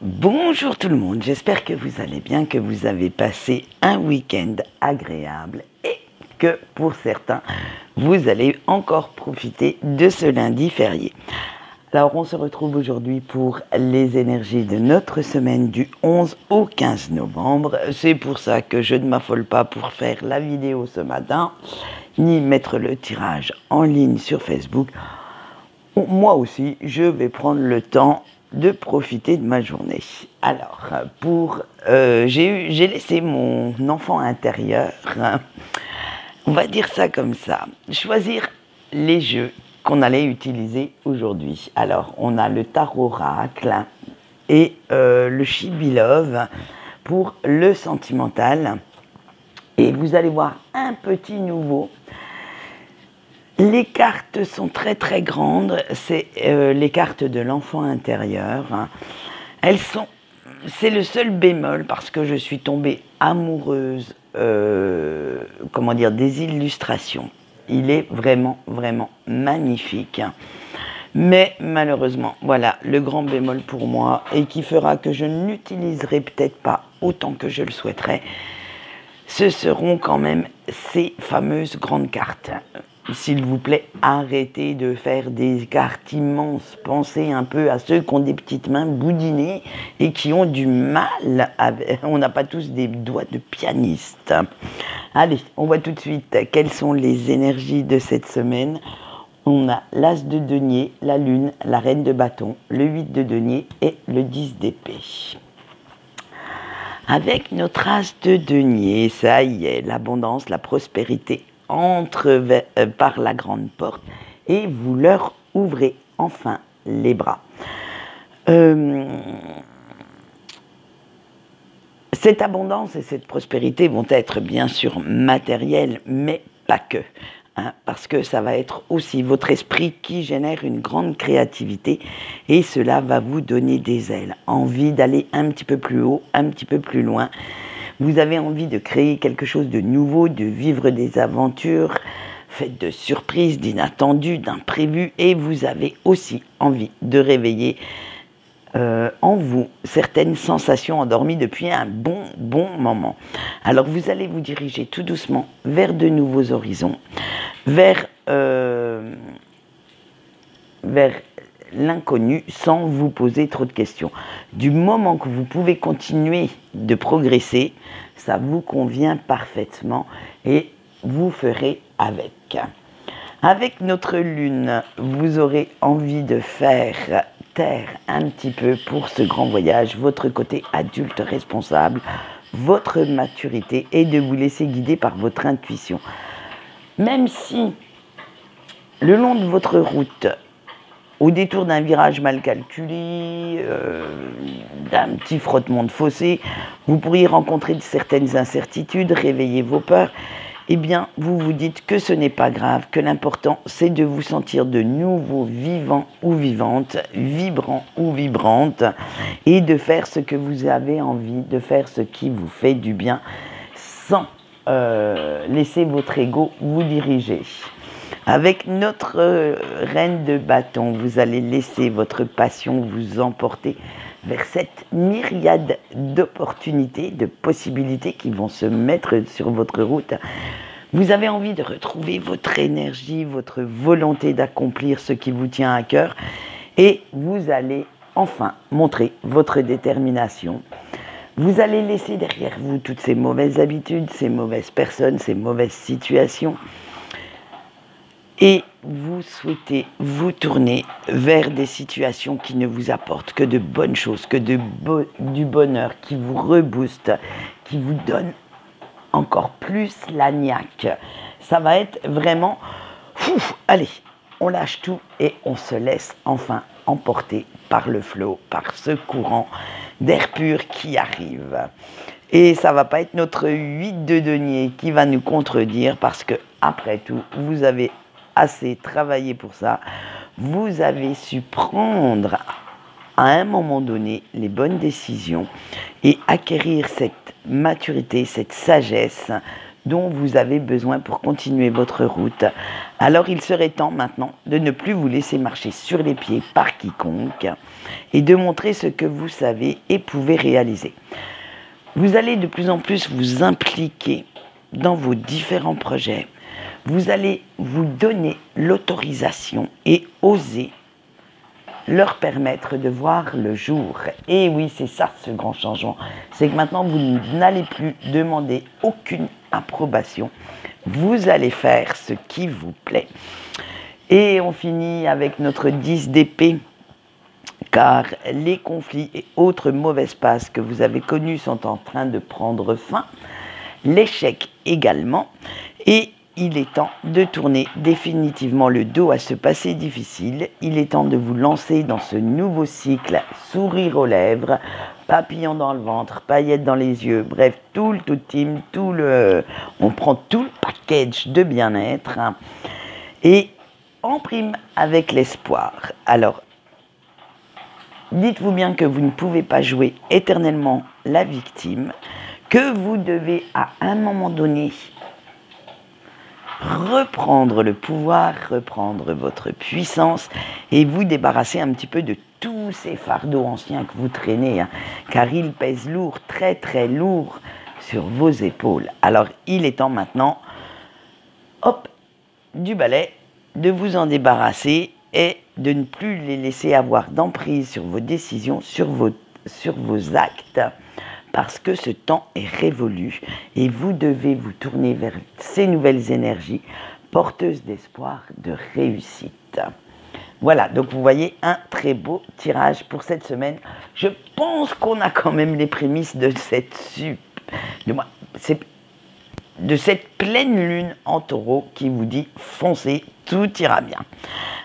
Bonjour tout le monde, j'espère que vous allez bien, que vous avez passé un week-end agréable et que pour certains, vous allez encore profiter de ce lundi férié. Alors on se retrouve aujourd'hui pour les énergies de notre semaine du 11 au 15 novembre. C'est pour ça que je ne m'affole pas pour faire la vidéo ce matin, ni mettre le tirage en ligne sur Facebook. Moi aussi, je vais prendre le temps de profiter de ma journée. Alors, j'ai laissé mon enfant intérieur, on va dire ça comme ça, choisir les jeux qu'on allait utiliser aujourd'hui. Alors, on a le tarot oracle et le Chibi-Love pour le sentimental. Et vous allez voir un petit nouveau. Les cartes sont très très grandes, c'est les cartes de l'enfant intérieur. C'est le seul bémol parce que je suis tombée amoureuse, des illustrations. Il est vraiment vraiment magnifique. Mais malheureusement, voilà le grand bémol pour moi et qui fera que je n'utiliserai peut-être pas autant que je le souhaiterais. Ce seront quand même ces fameuses grandes cartes. S'il vous plaît, arrêtez de faire des cartes immenses. Pensez un peu à ceux qui ont des petites mains boudinées et qui ont du mal. On n'a pas tous des doigts de pianiste. Allez, on voit tout de suite quelles sont les énergies de cette semaine. On a l'As de denier, la Lune, la Reine de bâton, le 8 de denier et le 10 d'épée. Avec notre As de denier, ça y est, l'abondance, la prospérité entre par la grande porte et vous leur ouvrez enfin les bras. Cette abondance et cette prospérité vont être bien sûr matérielles, mais pas que. Parce que ça va être aussi votre esprit qui génère une grande créativité et cela va vous donner des ailes, envie d'aller un petit peu plus haut, un petit peu plus loin. Vous avez envie de créer quelque chose de nouveau, de vivre des aventures faites de surprises, d'inattendus, d'imprévus et vous avez aussi envie de réveiller en vous certaines sensations endormies depuis un bon moment. Alors vous allez vous diriger tout doucement vers de nouveaux horizons, vers l'inconnu sans vous poser trop de questions. Du moment que vous pouvez continuer de progresser, ça vous convient parfaitement et vous ferez avec. Avec notre lune, vous aurez envie de faire taire un petit peu pour ce grand voyage, votre côté adulte responsable, votre maturité et de vous laisser guider par votre intuition. Même si le long de votre route, au détour d'un virage mal calculé, d'un petit frottement de fossé, vous pourriez rencontrer certaines incertitudes, réveiller vos peurs, eh bien, vous vous dites que ce n'est pas grave, que l'important, c'est de vous sentir de nouveau vivant ou vivante, vibrant ou vibrante, et de faire ce que vous avez envie, de faire ce qui vous fait du bien, sans laisser votre ego vous diriger. Avec notre reine de bâton, vous allez laisser votre passion vous emporter vers cette myriade d'opportunités, de possibilités qui vont se mettre sur votre route. Vous avez envie de retrouver votre énergie, votre volonté d'accomplir ce qui vous tient à cœur et vous allez enfin montrer votre détermination. Vous allez laisser derrière vous toutes ces mauvaises habitudes, ces mauvaises personnes, ces mauvaises situations. Et vous souhaitez vous tourner vers des situations qui ne vous apportent que de bonnes choses, que du bonheur, qui vous rebooste, qui vous donne encore plus la niaque. Ça va être vraiment, allez, on lâche tout et on se laisse enfin emporter par le flot, par ce courant d'air pur qui arrive. Et ça va pas être notre 8 de denier qui va nous contredire parce que, après tout, vous avez assez travaillé pour ça, vous avez su prendre à un moment donné les bonnes décisions et acquérir cette maturité, cette sagesse dont vous avez besoin pour continuer votre route. Alors il serait temps maintenant de ne plus vous laisser marcher sur les pieds par quiconque et de montrer ce que vous savez et pouvez réaliser. Vous allez de plus en plus vous impliquer dans vos différents projets. Vous allez vous donner l'autorisation et oser leur permettre de voir le jour. Et oui, c'est ça ce grand changement. C'est que maintenant, vous n'allez plus demander aucune approbation. Vous allez faire ce qui vous plaît. Et on finit avec notre 10 d'épée, car les conflits et autres mauvaises passes que vous avez connus sont en train de prendre fin. L'échec également. Et il est temps de tourner définitivement le dos à ce passé difficile. Il est temps de vous lancer dans ce nouveau cycle, sourire aux lèvres, papillon dans le ventre, paillettes dans les yeux, bref, tout le team, on prend tout le package de bien-être, hein, et en prime avec l'espoir. Alors, dites-vous bien que vous ne pouvez pas jouer éternellement la victime, que vous devez à un moment donné reprendre le pouvoir, reprendre votre puissance et vous débarrasser un petit peu de tous ces fardeaux anciens que vous traînez, hein, car ils pèsent lourd, très très lourd sur vos épaules. Alors il est temps maintenant, hop, du balai, de vous en débarrasser et de ne plus les laisser avoir d'emprise sur vos décisions, sur vos actes, parce que ce temps est révolu et vous devez vous tourner vers ces nouvelles énergies porteuses d'espoir, de réussite. Voilà, donc vous voyez un très beau tirage pour cette semaine. Je pense qu'on a quand même les prémices de cette pleine lune en taureau qui vous dit foncez, tout ira bien.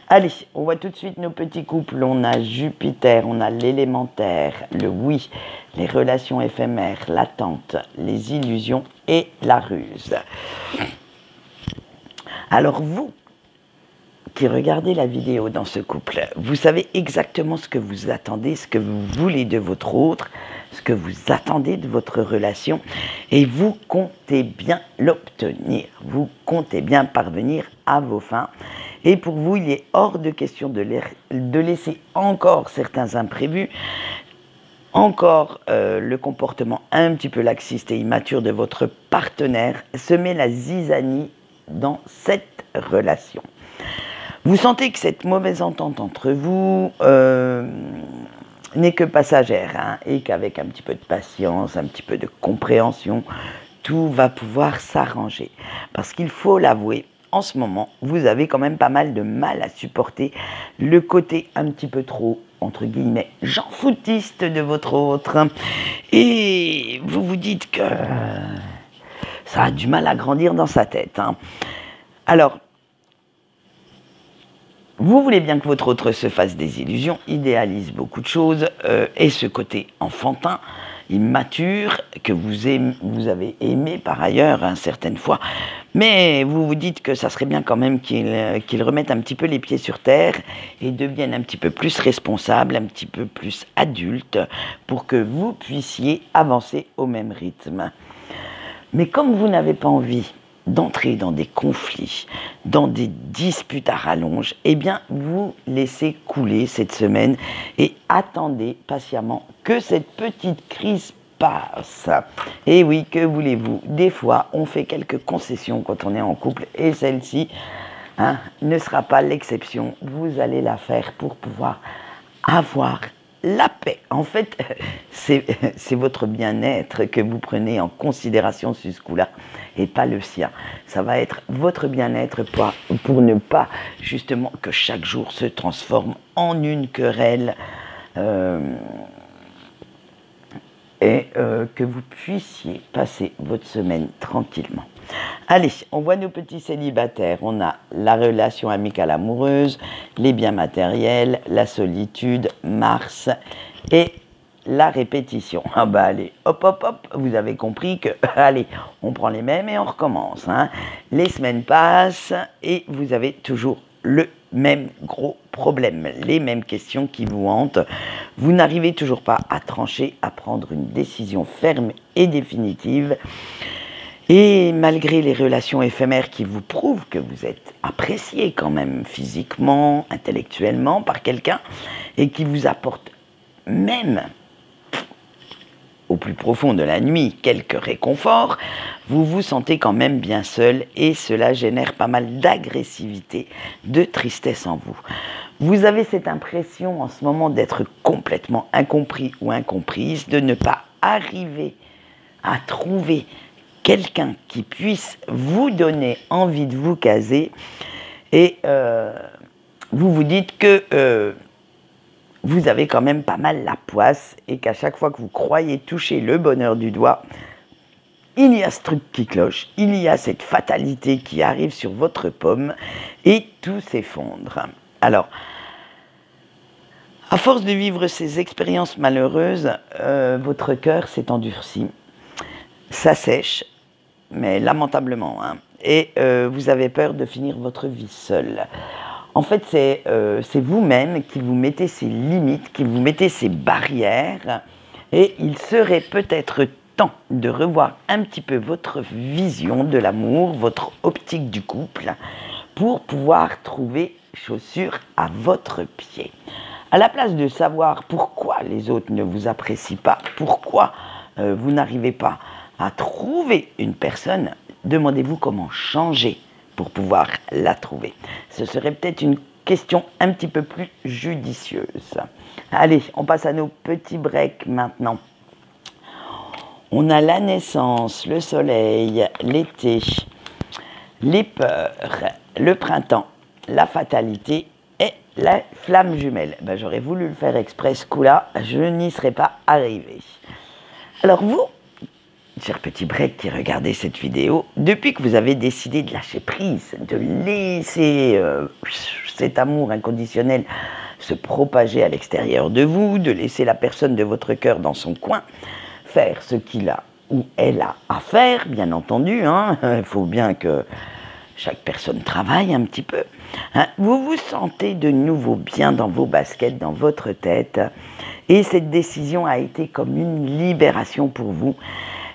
Allez, on voit tout de suite nos petits couples. On a Jupiter, on a l'élémentaire, le oui, les relations éphémères, l'attente, les illusions et la ruse. Alors vous, qui regardez la vidéo dans ce couple, vous savez exactement ce que vous attendez, ce que vous voulez de votre autre, ce que vous attendez de votre relation, et vous comptez bien l'obtenir, vous comptez bien parvenir à vos fins. Et pour vous, il est hors de question de laisser encore certains imprévus, encore le comportement un petit peu laxiste et immature de votre partenaire semer la zizanie dans cette relation. Vous sentez que cette mauvaise entente entre vous n'est que passagère, hein, et qu'avec un petit peu de patience, un petit peu de compréhension, tout va pouvoir s'arranger. Parce qu'il faut l'avouer, en ce moment, vous avez quand même pas mal de mal à supporter le côté un petit peu trop, entre guillemets, jean-foutiste de votre autre. Et vous vous dites que ça a du mal à grandir dans sa tête, hein. Alors, vous voulez bien que votre autre se fasse des illusions, idéalise beaucoup de choses, et ce côté enfantin, immature, que vous avez aimé par ailleurs, hein, certaines fois, mais vous vous dites que ça serait bien quand même qu'il remette un petit peu les pieds sur terre et devienne un petit peu plus responsable, un petit peu plus adulte, pour que vous puissiez avancer au même rythme. Mais comme vous n'avez pas envie d'entrer dans des conflits, dans des disputes à rallonge, eh bien, vous laissez couler cette semaine et attendez patiemment que cette petite crise passe. Et oui, que voulez-vous? Des fois, on fait quelques concessions quand on est en couple et celle-ci, hein, ne sera pas l'exception. Vous allez la faire pour pouvoir avoir la paix. En fait, c'est votre bien-être que vous prenez en considération sur ce coup-là et pas le sien. Ça va être votre bien-être pour ne pas justement que chaque jour se transforme en une querelle et que vous puissiez passer votre semaine tranquillement. Allez, on voit nos petits célibataires. On a la relation amicale amoureuse, les biens matériels, la solitude, Mars et la répétition. Ah bah allez, hop hop hop, vous avez compris que, allez, on prend les mêmes et on recommence, hein. Les semaines passent et vous avez toujours le même gros problème, les mêmes questions qui vous hantent. Vous n'arrivez toujours pas à trancher, à prendre une décision ferme et définitive. Et malgré les relations éphémères qui vous prouvent que vous êtes apprécié quand même physiquement, intellectuellement par quelqu'un, et qui vous apporte même au plus profond de la nuit quelques réconforts, vous vous sentez quand même bien seul et cela génère pas mal d'agressivité, de tristesse en vous. Vous avez cette impression en ce moment d'être complètement incompris ou incomprise, de ne pas arriver à trouver quelqu'un qui puisse vous donner envie de vous caser et vous vous dites que vous avez quand même pas mal la poisse et qu'à chaque fois que vous croyez toucher le bonheur du doigt, il y a ce truc qui cloche, il y a cette fatalité qui arrive sur votre pomme et tout s'effondre. Alors, à force de vivre ces expériences malheureuses, votre cœur s'est endurci, ça sèche, mais lamentablement, hein, et vous avez peur de finir votre vie seul. En fait, c'est vous-même qui vous mettez ces limites, qui vous mettez ces barrières, et il serait peut-être temps de revoir un petit peu votre vision de l'amour, votre optique du couple, pour pouvoir trouver chaussure à votre pied. À la place de savoir pourquoi les autres ne vous apprécient pas, pourquoi vous n'arrivez pas à trouver une personne, demandez-vous comment changer pour pouvoir la trouver. Ce serait peut-être une question un petit peu plus judicieuse. Allez, on passe à nos petits breaks maintenant. On a la naissance, le soleil, l'été, les peurs, le printemps, la fatalité et la flamme jumelle. Ben, j'aurais voulu le faire exprès ce coup-là, je n'y serais pas arrivé. Alors vous, chers petits breaks qui regardez cette vidéo, depuis que vous avez décidé de lâcher prise, de laisser cet amour inconditionnel se propager à l'extérieur de vous, de laisser la personne de votre cœur dans son coin, faire ce qu'il a ou elle a à faire, bien entendu, hein, il faut bien que chaque personne travaille un petit peu, hein, vous vous sentez de nouveau bien dans vos baskets, dans votre tête, et cette décision a été comme une libération pour vous,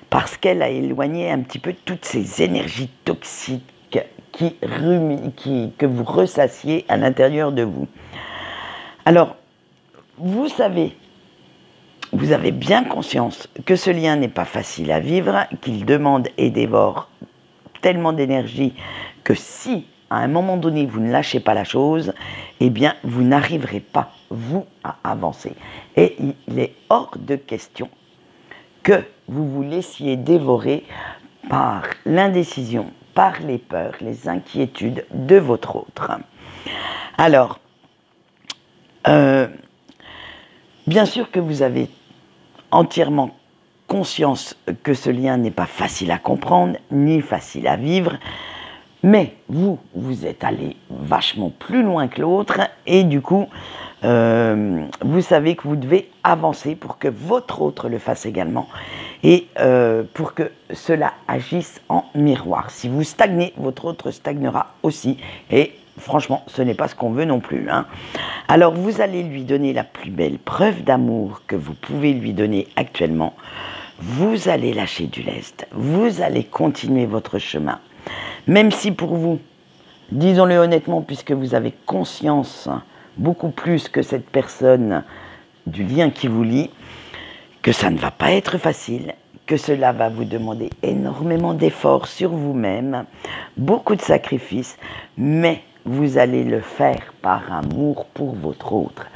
parce qu'elle a éloigné un petit peu toutes ces énergies toxiques que vous ressassiez à l'intérieur de vous. Alors, vous savez, vous avez bien conscience que ce lien n'est pas facile à vivre, qu'il demande et dévore tellement d'énergie que si, à un moment donné, vous ne lâchez pas la chose, eh bien, vous n'arriverez pas, vous, à avancer. Et il est hors de question que vous vous laissiez dévorer par l'indécision, par les peurs, les inquiétudes de votre autre. Alors, bien sûr que vous avez entièrement conscience que ce lien n'est pas facile à comprendre, ni facile à vivre, mais vous êtes allé vachement plus loin que l'autre, et du coup, vous savez que vous devez avancer pour que votre autre le fasse également, et pour que cela agisse en miroir. Si vous stagnez, votre autre stagnera aussi, et franchement, ce n'est pas ce qu'on veut non plus, hein. Alors, vous allez lui donner la plus belle preuve d'amour que vous pouvez lui donner actuellement. Vous allez lâcher du lest, vous allez continuer votre chemin. Même si pour vous, disons-le honnêtement, puisque vous avez conscience beaucoup plus que cette personne du lien qui vous lie, que ça ne va pas être facile, que cela va vous demander énormément d'efforts sur vous-même, beaucoup de sacrifices, mais vous allez le faire par amour pour votre autre.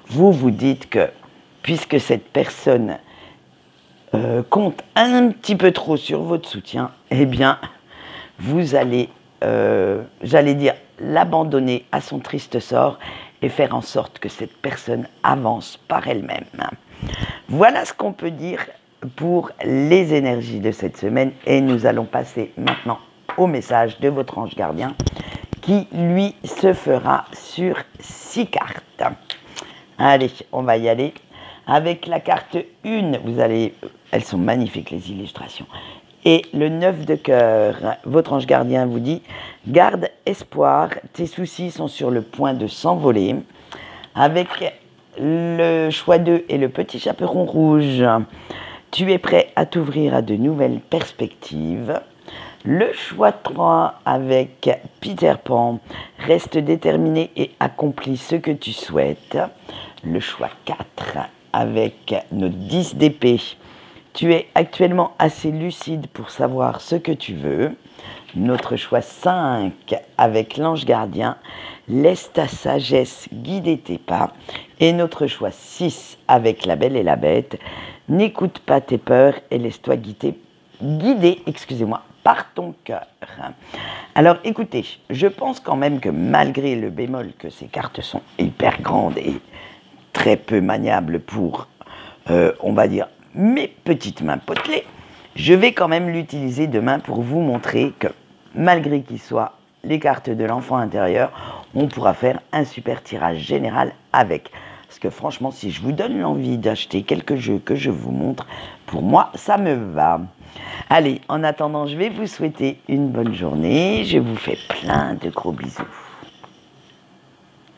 Vous vous dites que, puisque cette personne compte un petit peu trop sur votre soutien, eh bien, vous allez, j'allais dire, l'abandonner à son triste sort et faire en sorte que cette personne avance par elle-même. Voilà ce qu'on peut dire pour les énergies de cette semaine, et nous allons passer maintenant au message de votre ange gardien qui, lui, se fera sur 6 cartes. Allez, on va y aller. Avec la carte 1, elles sont magnifiques les illustrations. Et le 9 de cœur, votre ange gardien vous dit « Garde espoir, tes soucis sont sur le point de s'envoler. » Avec le choix 2 et le petit chaperon rouge, tu es prêt à t'ouvrir à de nouvelles perspectives. Le choix 3 avec Peter Pan, reste déterminé et accomplis ce que tu souhaites. Le choix 4 avec notre 10 d'épée, tu es actuellement assez lucide pour savoir ce que tu veux. Notre choix 5 avec l'ange gardien, laisse ta sagesse guider tes pas. Et notre choix 6 avec la belle et la bête, n'écoute pas tes peurs et laisse-toi guider, par ton cœur. Alors écoutez, je pense quand même que malgré le bémol que ces cartes sont hyper grandes et très peu maniables pour, on va dire, mes petites mains potelées, je vais quand même l'utiliser demain pour vous montrer que malgré qu'il soit les cartes de l'enfant intérieur, on pourra faire un super tirage général avec. Parce que franchement, si je vous donne l'envie d'acheter quelques jeux que je vous montre, pour moi, ça me va. Allez, en attendant, je vais vous souhaiter une bonne journée. Je vous fais plein de gros bisous.